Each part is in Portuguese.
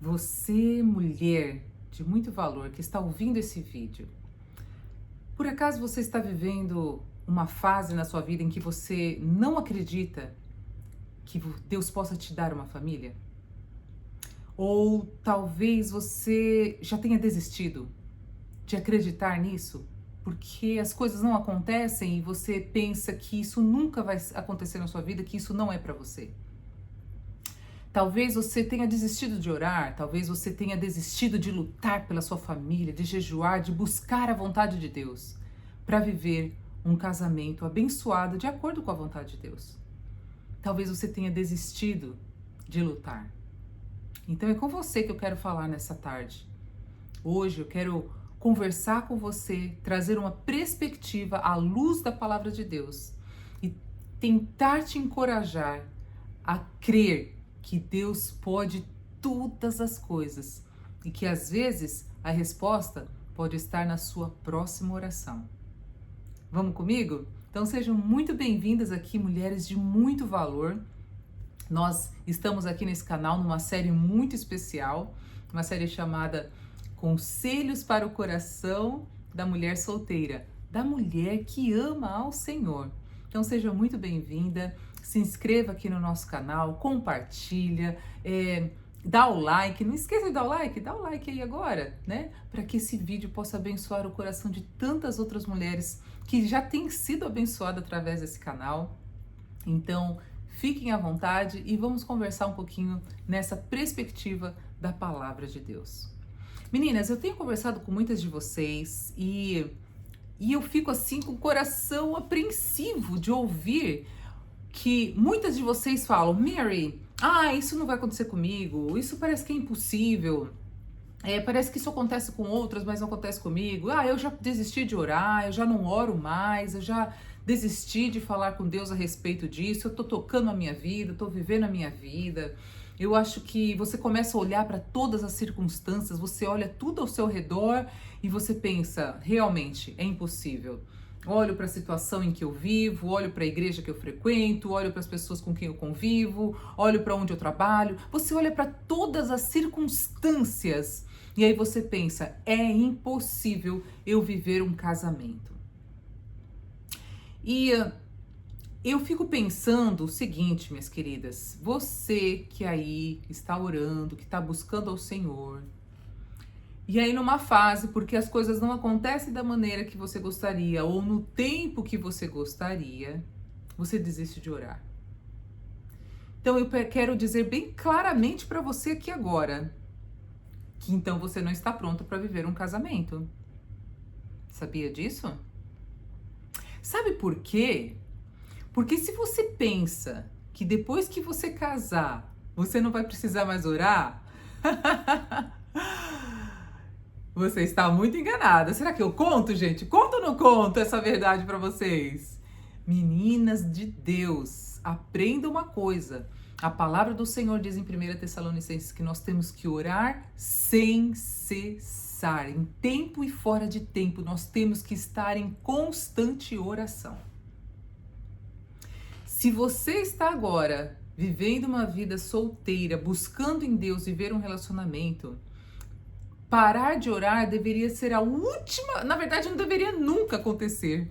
Você, mulher de muito valor que está ouvindo esse vídeo, por acaso você está vivendo uma fase na sua vida em que você não acredita que Deus possa te dar uma família? Ou talvez você já tenha desistido de acreditar nisso, porque as coisas não acontecem e você pensa que isso nunca vai acontecer na sua vida, que isso não é para você. Talvez você tenha desistido de orar, talvez você tenha desistido de lutar pela sua família, de jejuar, de buscar a vontade de Deus, para viver um casamento abençoado de acordo com a vontade de Deus. Talvez você tenha desistido de lutar. Então é com você que eu quero falar nessa tarde. Hoje eu quero conversar com você, trazer uma perspectiva à luz da palavra de Deus e tentar te encorajar a crer que Deus pode todas as coisas e que às vezes a resposta pode estar na sua próxima oração. Vamos comigo? Então sejam muito bem-vindas aqui, mulheres de muito valor. Nós estamos aqui nesse canal numa série muito especial, uma série chamada Conselhos para o Coração da Mulher Solteira, da mulher que ama ao Senhor. Então seja muito bem-vinda, se inscreva aqui no nosso canal, compartilha, dá o like, não esqueça de dar o like aí agora, né? Para que esse vídeo possa abençoar o coração de tantas outras mulheres que já têm sido abençoadas através desse canal. Então, fiquem à vontade e vamos conversar um pouquinho nessa perspectiva da palavra de Deus. Meninas, eu tenho conversado com muitas de vocês e eu fico assim com o coração apreensivo de ouvir que muitas de vocês falam: Mary, isso não vai acontecer comigo, isso parece que é impossível, parece que isso acontece com outras, mas não acontece comigo, eu já desisti de orar, eu já não oro mais, eu já desisti de falar com Deus a respeito disso, eu tô tocando a minha vida, tô vivendo a minha vida. Eu acho que você começa a olhar para todas as circunstâncias, você olha tudo ao seu redor e você pensa, realmente, é impossível. Olho para a situação em que eu vivo, olho para a igreja que eu frequento, olho para as pessoas com quem eu convivo, olho para onde eu trabalho. Você olha para todas as circunstâncias e aí você pensa, é impossível eu viver um casamento. E eu fico pensando o seguinte, minhas queridas, você que aí está orando, que está buscando ao Senhor, e aí numa fase, porque as coisas não acontecem da maneira que você gostaria, ou no tempo que você gostaria, você desiste de orar. Então eu quero dizer bem claramente para você aqui agora, que então você não está pronta para viver um casamento. Sabia disso? Sabe por quê? Porque se você pensa que depois que você casar, você não vai precisar mais orar, você está muito enganada. Será que eu conto, gente? Conto ou não conto essa verdade para vocês? Meninas de Deus, aprenda uma coisa. A palavra do Senhor diz em 1 Tessalonicenses que nós temos que orar sem cessar. Em tempo e fora de tempo, nós temos que estar em constante oração. Se você está agora vivendo uma vida solteira, buscando em Deus viver um relacionamento, parar de orar deveria ser a última, na verdade não deveria nunca acontecer,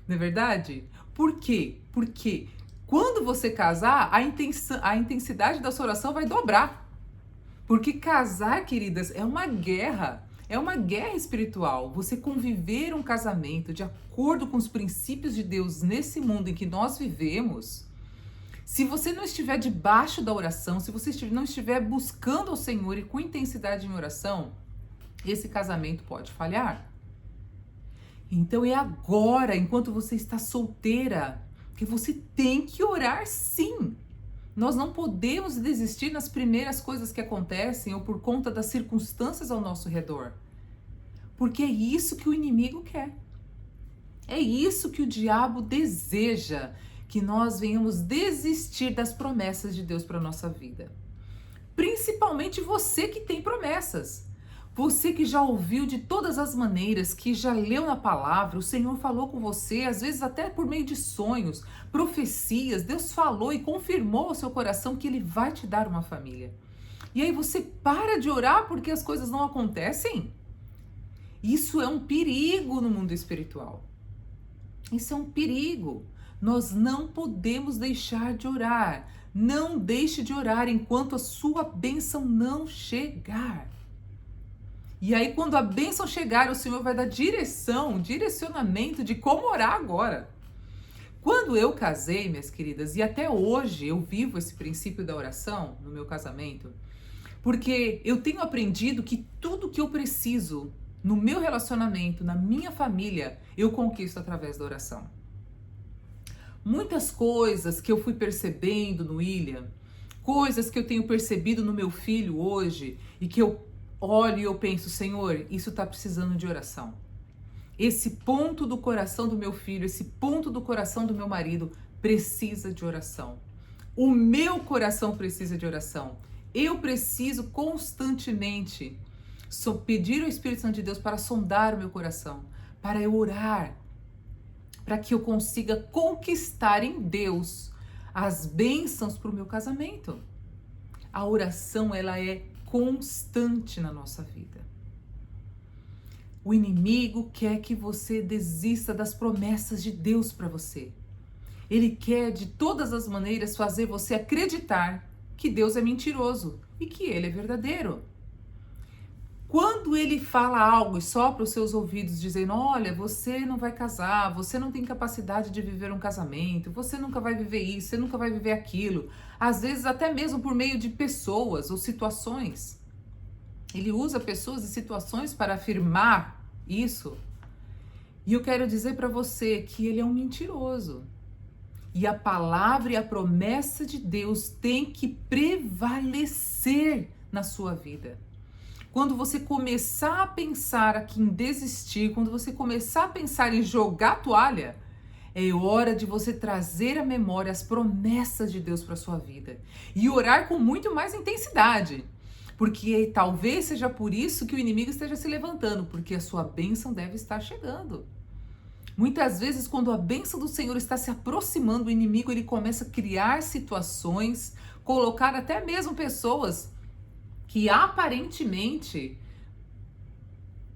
não é verdade? Por quê? Porque quando você casar, a intensidade da sua oração vai dobrar. Porque casar, queridas, é uma guerra espiritual. Você conviver um casamento de acordo com os princípios de Deus nesse mundo em que nós vivemos, se você não estiver debaixo da oração, se você não estiver buscando ao Senhor e com intensidade em oração, esse casamento pode falhar. Então é agora, enquanto você está solteira, que você tem que orar sim. Nós não podemos desistir nas primeiras coisas que acontecem ou por conta das circunstâncias ao nosso redor. Porque é isso que o inimigo quer. É isso que o diabo deseja, que nós venhamos desistir das promessas de Deus para a nossa vida. Principalmente você que tem promessas. Você que já ouviu de todas as maneiras, que já leu na palavra, o Senhor falou com você, às vezes até por meio de sonhos, profecias, Deus falou e confirmou ao seu coração que Ele vai te dar uma família. E aí você para de orar porque as coisas não acontecem? Isso é um perigo no mundo espiritual. Isso é um perigo. Nós não podemos deixar de orar. Não deixe de orar enquanto a sua bênção não chegar. E aí, quando a bênção chegar, o Senhor vai dar direcionamento de como orar agora. Quando eu casei, minhas queridas, e até hoje eu vivo esse princípio da oração no meu casamento, porque eu tenho aprendido que tudo que eu preciso no meu relacionamento, na minha família, eu conquisto através da oração. Muitas coisas que eu fui percebendo no William, coisas que eu tenho percebido no meu filho hoje, e que eu olho e eu penso, Senhor, isso está precisando de oração. Esse ponto do coração do meu filho, esse ponto do coração do meu marido precisa de oração. O meu coração precisa de oração. Eu preciso constantemente pedir ao Espírito Santo de Deus para sondar o meu coração, para eu orar, para que eu consiga conquistar em Deus as bênçãos para o meu casamento. A oração, ela é constante na nossa vida. O inimigo quer que você desista das promessas de Deus para você. Ele quer de todas as maneiras fazer você acreditar que Deus é mentiroso e que ele é verdadeiro. Quando ele fala algo e sopra os seus ouvidos dizendo, olha, você não vai casar, você não tem capacidade de viver um casamento, você nunca vai viver isso, você nunca vai viver aquilo, às vezes até mesmo por meio de pessoas ou situações. Ele usa pessoas e situações para afirmar isso. E eu quero dizer para você que ele é um mentiroso. E a palavra e a promessa de Deus tem que prevalecer na sua vida. Quando você começar a pensar aqui em desistir, quando você começar a pensar em jogar a toalha, é hora de você trazer à memória as promessas de Deus para a sua vida. E orar com muito mais intensidade. Porque talvez seja por isso que o inimigo esteja se levantando, porque a sua bênção deve estar chegando. Muitas vezes, quando a bênção do Senhor está se aproximando, o inimigo ele começa a criar situações, colocar até mesmo pessoas que aparentemente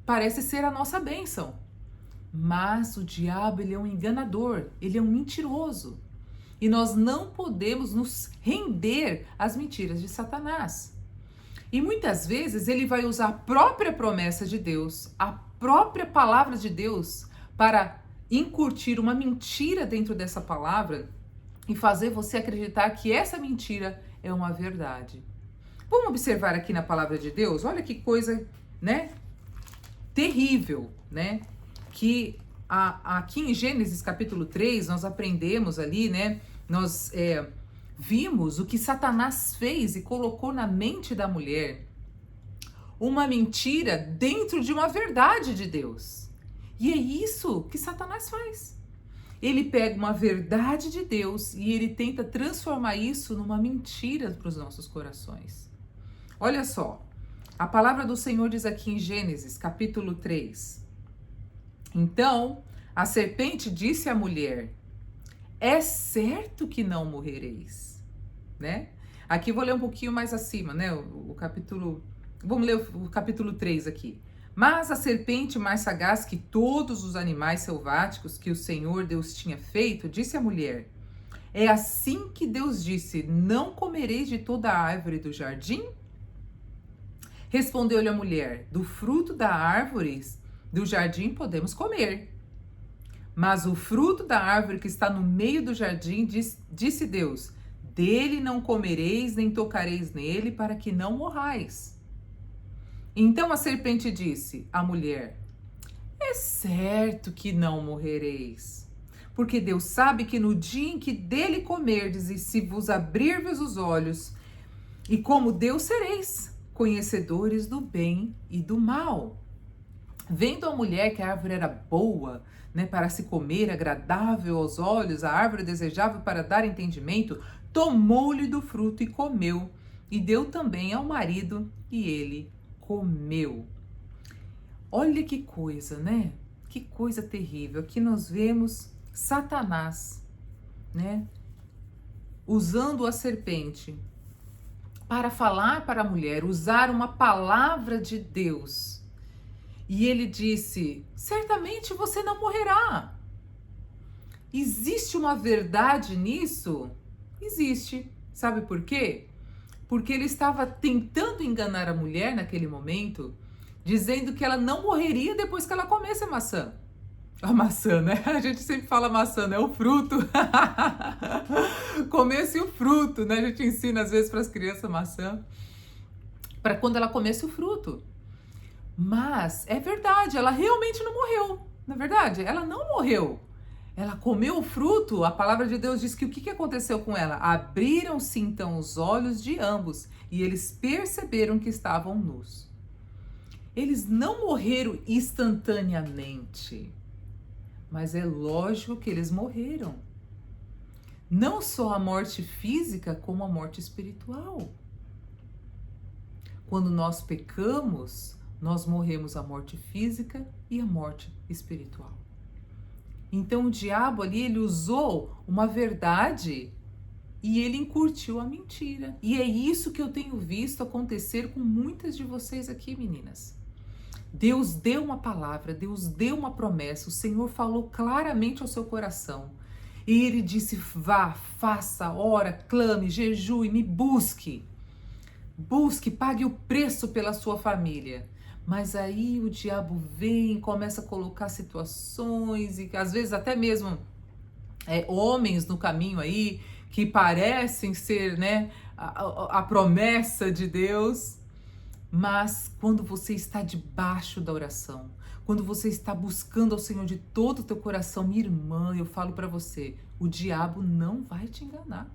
parece ser a nossa bênção. Mas o diabo, ele é um enganador, ele é um mentiroso. E nós não podemos nos render às mentiras de Satanás. E muitas vezes ele vai usar a própria promessa de Deus, a própria palavra de Deus, para incutir uma mentira dentro dessa palavra e fazer você acreditar que essa mentira é uma verdade. Vamos observar aqui na palavra de Deus, olha que coisa, né, terrível, né, que aqui em Gênesis capítulo 3, nós aprendemos ali, né, nós vimos o que Satanás fez e colocou na mente da mulher uma mentira dentro de uma verdade de Deus. E é isso que Satanás faz. Ele pega uma verdade de Deus e ele tenta transformar isso numa mentira para os nossos corações. Olha só, a palavra do Senhor diz aqui em Gênesis, capítulo 3. Então, a serpente disse à mulher, é certo que não morrereis, né? Aqui eu vou ler um pouquinho mais acima, né? O capítulo, vamos ler o capítulo 3 aqui. Mas a serpente mais sagaz que todos os animais selváticos que o Senhor Deus tinha feito, disse à mulher, é assim que Deus disse, não comereis de toda a árvore do jardim? Respondeu-lhe a mulher, do fruto da árvore do jardim podemos comer. Mas o fruto da árvore que está no meio do jardim, disse Deus, dele não comereis nem tocareis nele para que não morrais. Então a serpente disse à mulher, é certo que não morrereis, porque Deus sabe que no dia em que dele comerdes e se vos abrir-vos os olhos, e como Deus sereis, conhecedores do bem e do mal. Vendo a mulher que a árvore era boa, né, para se comer, agradável aos olhos, a árvore desejável para dar entendimento, tomou-lhe do fruto e comeu, e deu também ao marido, e ele comeu. Olha que coisa, né? Que coisa terrível. Aqui nós vemos Satanás, né, usando a serpente para falar para a mulher, usar uma palavra de Deus. E ele disse: certamente você não morrerá. Existe uma verdade nisso? Existe. Sabe por quê? Porque ele estava tentando enganar a mulher naquele momento, dizendo que ela não morreria depois que ela comesse a maçã. A maçã, né? A gente sempre fala maçã, né? O fruto. Comesse o fruto, né? A gente ensina às vezes para as crianças maçã, para quando ela comesse o fruto. Mas é verdade, ela realmente não morreu. Na verdade, ela não morreu. Ela comeu o fruto. A palavra de Deus diz que o que aconteceu com ela? Abriram-se então os olhos de ambos e eles perceberam que estavam nus. Eles não morreram instantaneamente, mas é lógico que eles morreram. Não só a morte física, como a morte espiritual. Quando nós pecamos, nós morremos a morte física e a morte espiritual. Então o diabo ali, ele usou uma verdade e ele encurtiu a mentira. E é isso que eu tenho visto acontecer com muitas de vocês aqui, meninas. Deus deu uma palavra, Deus deu uma promessa, o Senhor falou claramente ao seu coração. E ele disse: vá, faça, ora, clame, jejue, me busque. Busque, pague o preço pela sua família. Mas aí o diabo vem e começa a colocar situações e às vezes até mesmo homens no caminho aí que parecem ser, né, a promessa de Deus. Mas quando você está debaixo da oração, quando você está buscando ao Senhor de todo o teu coração, minha irmã, eu falo para você, o diabo não vai te enganar.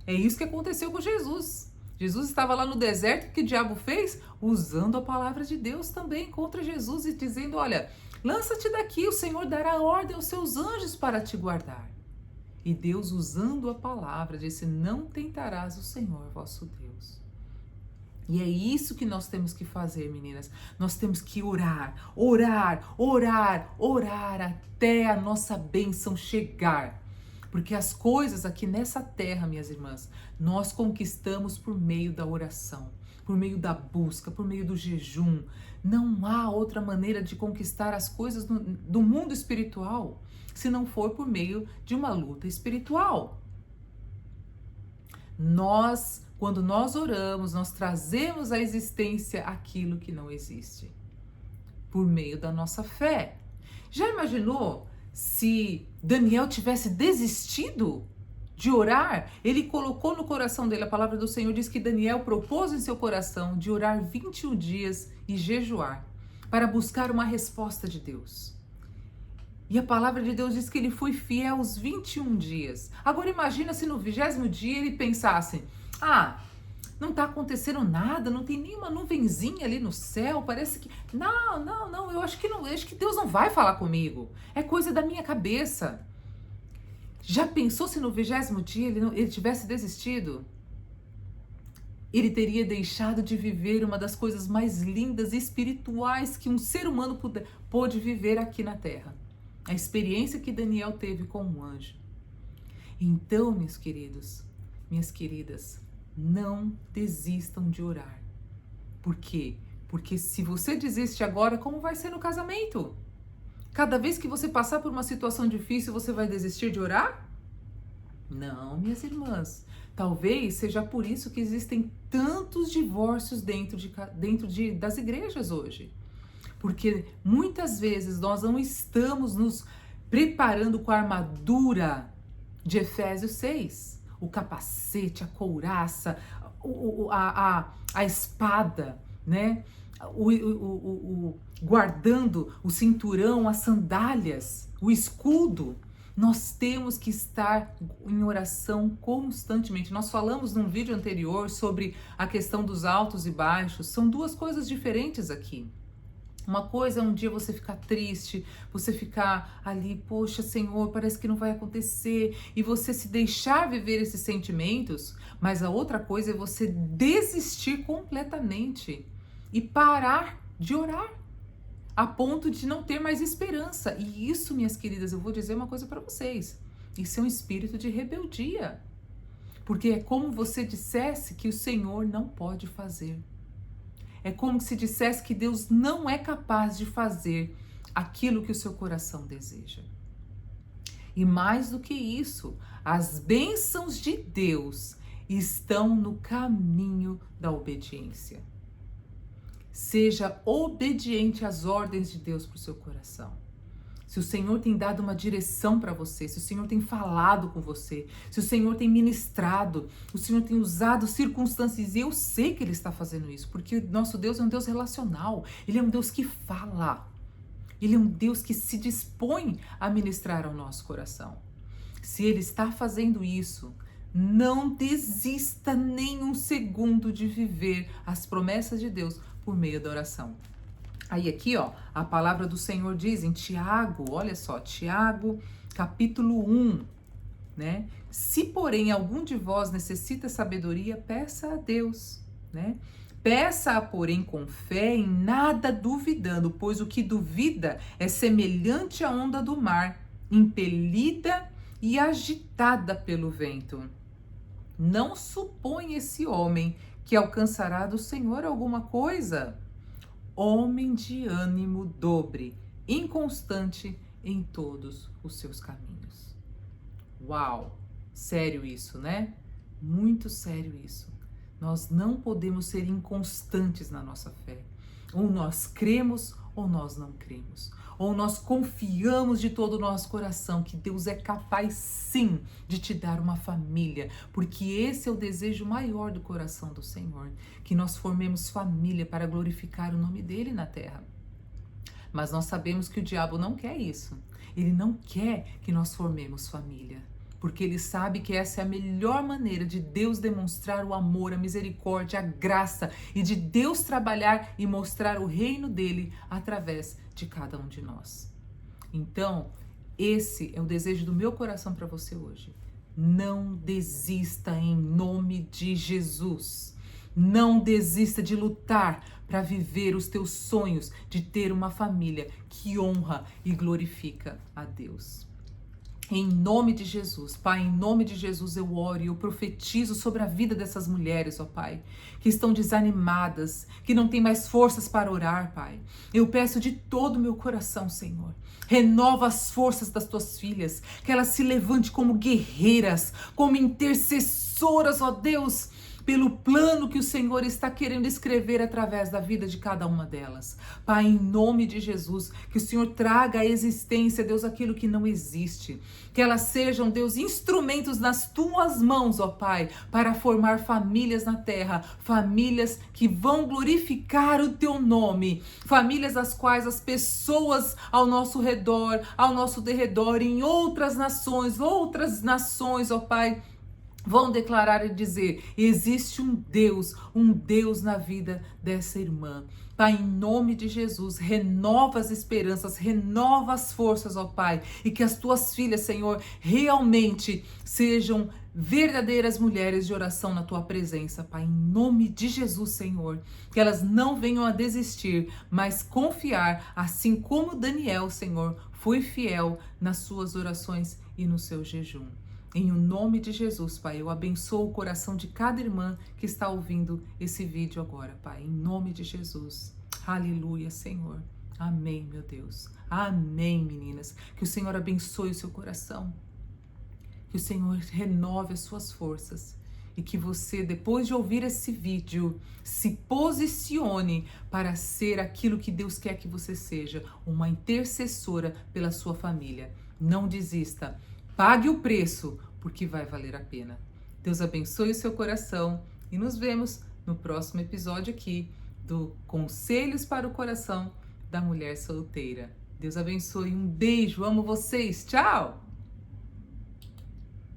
É isso que aconteceu com Jesus. Jesus estava lá no deserto, o que o diabo fez? Usando a palavra de Deus também contra Jesus e dizendo: olha, lança-te daqui, o Senhor dará ordem aos seus anjos para te guardar. E Deus, usando a palavra, disse: não tentarás o Senhor vosso Deus. E é isso que nós temos que fazer, meninas. Nós temos que orar, orar, orar, orar até a nossa bênção chegar. Porque as coisas aqui nessa terra, minhas irmãs, nós conquistamos por meio da oração, por meio da busca, por meio do jejum. Não há outra maneira de conquistar as coisas do mundo espiritual, se não for por meio de uma luta espiritual. Quando nós oramos, nós trazemos à existência aquilo que não existe, por meio da nossa fé. Já imaginou se Daniel tivesse desistido de orar? Ele colocou no coração dele, a palavra do Senhor diz que Daniel propôs em seu coração de orar 21 dias e jejuar, para buscar uma resposta de Deus. E a palavra de Deus diz que ele foi fiel aos 21 dias. Agora imagina se no 20º dia ele pensasse: não tá acontecendo nada, não tem nenhuma nuvenzinha ali no céu, parece que... Não, eu acho que não, eu acho que Deus não vai falar comigo, é coisa da minha cabeça. Já pensou se no 20º dia ele tivesse desistido? Ele teria deixado de viver uma das coisas mais lindas e espirituais que um ser humano pôde viver aqui na Terra. A experiência que Daniel teve com um anjo. Então, meus queridos, minhas queridas, não desistam de orar. Por quê? Porque se você desiste agora, como vai ser no casamento? Cada vez que você passar por uma situação difícil, você vai desistir de orar? Não, minhas irmãs. Talvez seja por isso que existem tantos divórcios dentro das igrejas hoje. Porque muitas vezes nós não estamos nos preparando com a armadura de Efésios 6. O capacete, a couraça, a espada, né? Guardando o cinturão, as sandálias, o escudo. Nós temos que estar em oração constantemente. Nós falamos num vídeo anterior sobre a questão dos altos e baixos. São duas coisas diferentes aqui. Uma coisa é um dia você ficar triste, você ficar ali, poxa, Senhor, parece que não vai acontecer, e você se deixar viver esses sentimentos, mas a outra coisa é você desistir completamente e parar de orar, a ponto de não ter mais esperança. E isso, minhas queridas, eu vou dizer uma coisa para vocês, isso é um espírito de rebeldia. Porque é como você dissesse que o Senhor não pode fazer. É como se dissesse que Deus não é capaz de fazer aquilo que o seu coração deseja. E mais do que isso, as bênçãos de Deus estão no caminho da obediência. Seja obediente às ordens de Deus para o seu coração. Se o Senhor tem dado uma direção para você, se o Senhor tem falado com você, se o Senhor tem ministrado, o Senhor tem usado circunstâncias, e eu sei que Ele está fazendo isso, porque nosso Deus é um Deus relacional, Ele é um Deus que fala, Ele é um Deus que se dispõe a ministrar ao nosso coração. Se Ele está fazendo isso, não desista nem um segundo de viver as promessas de Deus por meio da oração. Aí aqui, ó, a palavra do Senhor diz em Tiago, olha só, Tiago, capítulo 1, né? Se, porém, algum de vós necessita sabedoria, peça a Deus, né? Peça-a, porém, com fé, em nada duvidando, pois o que duvida é semelhante à onda do mar, impelida e agitada pelo vento. Não supõe esse homem que alcançará do Senhor alguma coisa. Homem de ânimo dobre, inconstante em todos os seus caminhos. Uau! Sério isso, né? Muito sério isso. Nós não podemos ser inconstantes na nossa fé. Ou nós cremos ou nós não cremos. Ou nós confiamos de todo o nosso coração que Deus é capaz sim de te dar uma família, porque esse é o desejo maior do coração do Senhor, que nós formemos família para glorificar o nome dele na terra. Mas nós sabemos que o diabo não quer isso. Ele não quer que nós formemos família, porque ele sabe que essa é a melhor maneira de Deus demonstrar o amor, a misericórdia, a graça e de Deus trabalhar e mostrar o reino dele através de cada um de nós. Então, esse é o desejo do meu coração para você hoje. Não desista em nome de Jesus. Não desista de lutar para viver os teus sonhos de ter uma família que honra e glorifica a Deus. Em nome de Jesus, Pai, em nome de Jesus eu oro e eu profetizo sobre a vida dessas mulheres, ó Pai, que estão desanimadas, que não têm mais forças para orar, Pai. Eu peço de todo o meu coração, Senhor, renova as forças das tuas filhas, que elas se levantem como guerreiras, como intercessoras, ó Deus, pelo plano que o Senhor está querendo escrever através da vida de cada uma delas. Pai, em nome de Jesus, que o Senhor traga à existência, Deus, aquilo que não existe. Que elas sejam, Deus, instrumentos nas tuas mãos, ó Pai, para formar famílias na terra, famílias que vão glorificar o teu nome, famílias das quais as pessoas ao nosso redor, ao nosso derredor, em outras nações, ó Pai, vão declarar e dizer, existe um Deus na vida dessa irmã. Pai, em nome de Jesus, renova as esperanças, renova as forças, ó Pai, e que as tuas filhas, Senhor, realmente sejam verdadeiras mulheres de oração na tua presença, Pai, em nome de Jesus, Senhor, que elas não venham a desistir, mas confiar, assim como Daniel, Senhor, foi fiel nas suas orações e no seu jejum. Em o nome de Jesus, Pai, eu abençoo o coração de cada irmã que está ouvindo esse vídeo agora, Pai, em nome de Jesus. Aleluia, Senhor. Amém, meu Deus. Amém, meninas. Que o Senhor abençoe o seu coração. Que o Senhor renove as suas forças. E que você, depois de ouvir esse vídeo, se posicione para ser aquilo que Deus quer que você seja, uma intercessora pela sua família. Não desista. Pague o preço, porque vai valer a pena. Deus abençoe o seu coração e nos vemos no próximo episódio aqui do Conselhos para o Coração da Mulher Solteira. Deus abençoe, um beijo, amo vocês, tchau!